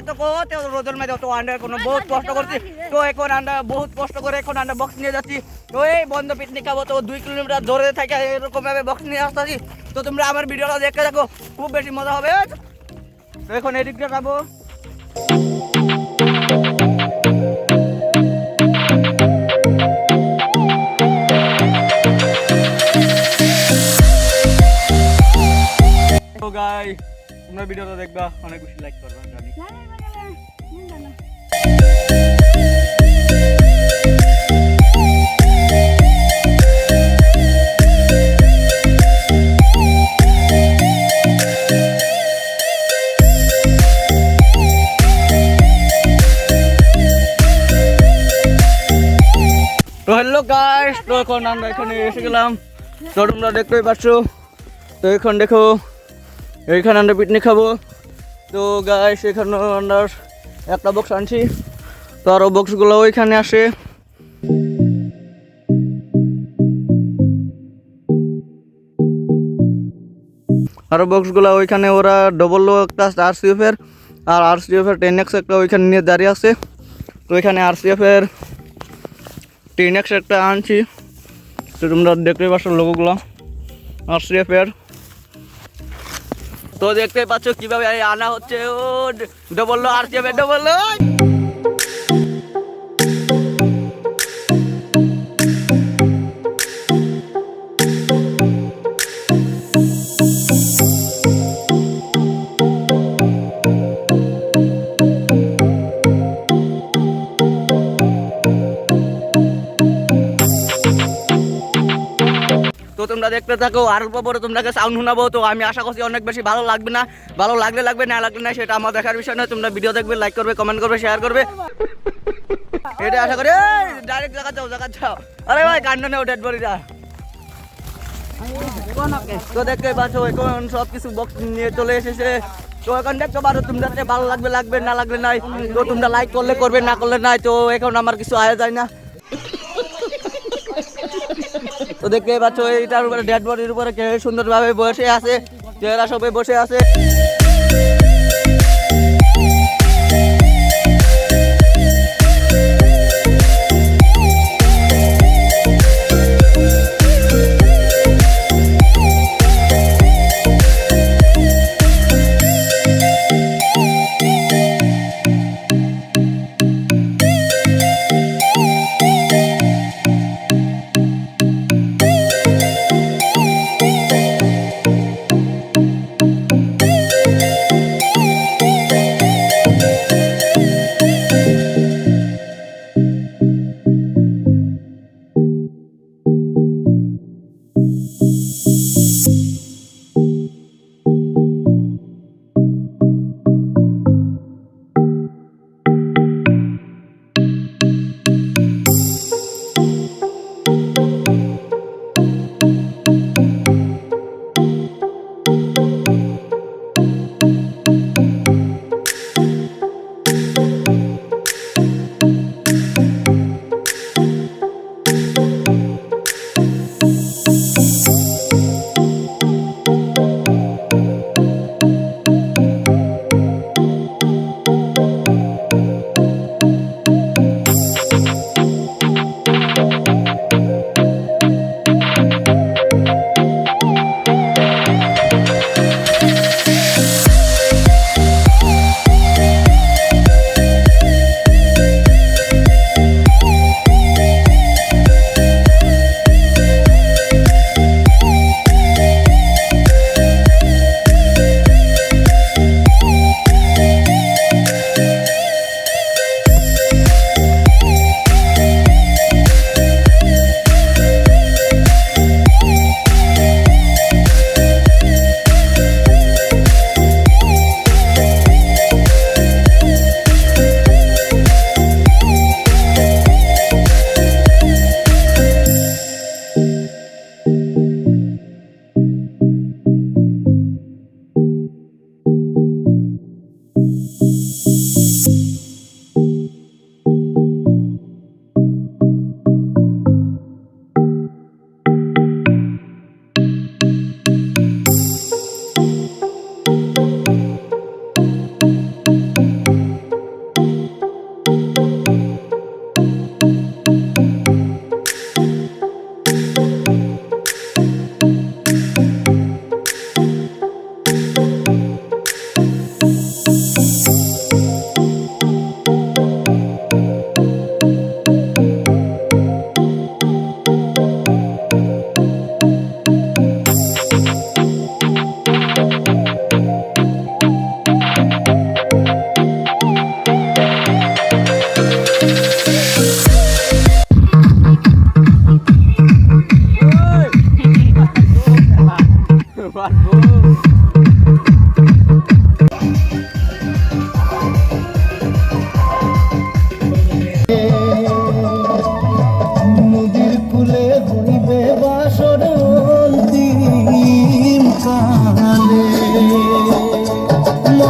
তো কোতে রোদের মধ্যে তো আন্ডার কোনো বহুত কষ্ট করছি তো এখন আন্ডার বহুত কষ্ট করে এখন আন্ডার বক্স নিয়ে যাচ্ছি তো এই বন্ধ পিকনিক খাবো তো 2 কিলোমিটার ধরে থাকে এরকম ভাবে বক্স নিয়ে আসতেছি তো তোমরা আমার ভিডিওটা দেখতে থাকো খুব বেশি মজা হবে তো এখন এদিকটা যাবো তো গাইস তোমরা ভিডিওটা দেখবা অনেক বেশি লাইক করবা জানি তো হ্যালো গাইস তো এখন আমরা এখানে এসে গেলাম তো তোমরা দেখতেই পাচ্ছ তো এখন দেখো এইখানে আমরা পিকনিক খাবো তো গাইস এখানে আমরা একটা বক্স আনছি তো আরও বক্সগুলো ওইখানে আসে আরও বক্সগুলো ওইখানে ওরা ডবল একটা আরসিএফের আর আরসিএফের 10X একটা ওইখানে নিয়ে দাঁড়িয়ে আছে তো ওইখানে আরসিএফের 10X একটা আনছি তো তোমরা দেখতে পাচ্ছ লোগোগুলো আরসিএফের তো দেখতে পাচ্ছ কিভাবে আনা হচ্ছে ও ডবল আরসিএফের ডবল তো তোমরা দেখতে থাকো আর অল্প পরে তোমাকে সাউন্ড শোনাবো তো আমি আশা করছি অনেক বেশি ভালো লাগবে না ভালো লাগলে লাগবে না লাগলে না সেটা আমার দেখার বিষয় নয় তোমরা ভিডিও দেখবে লাইক করবে কমেন্ট করবে শেয়ার করবে এটা আশা করি ডাইরেক্ট জায়গা যাও আরে ভাই কান্ড নেও ডেড বডিটা তো দেখতে পাচ্ছ এখন সব কিছু বক্স নিয়ে চলে এসেছে তো এখন দেখতে পারো তোমরা ভালো লাগবে লাগবে না লাগলে নাই তো তোমরা লাইক করলে করবে না করলে নাই তো এখন আমার কিছু আয়া যায় না তো দেখতে পাচ্ছ এইটার উপরে ডেড বডির উপরে কে সুন্দরভাবে বসে আছে এরা সবাই বসে আছে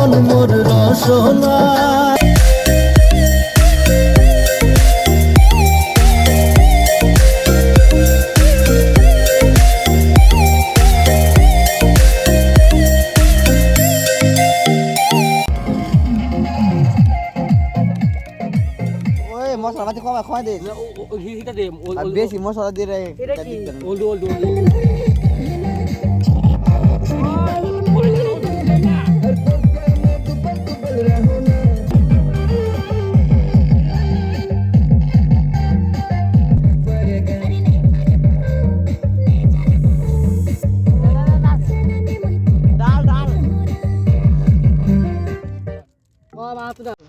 মন মোর রসনা ওই মশলা পাতি কমা খাওয়া দে হিটা দে আর বেশি মশলা দিয়ে ওল্ড ওল্ড ডাল ডাল ও মাছ দাও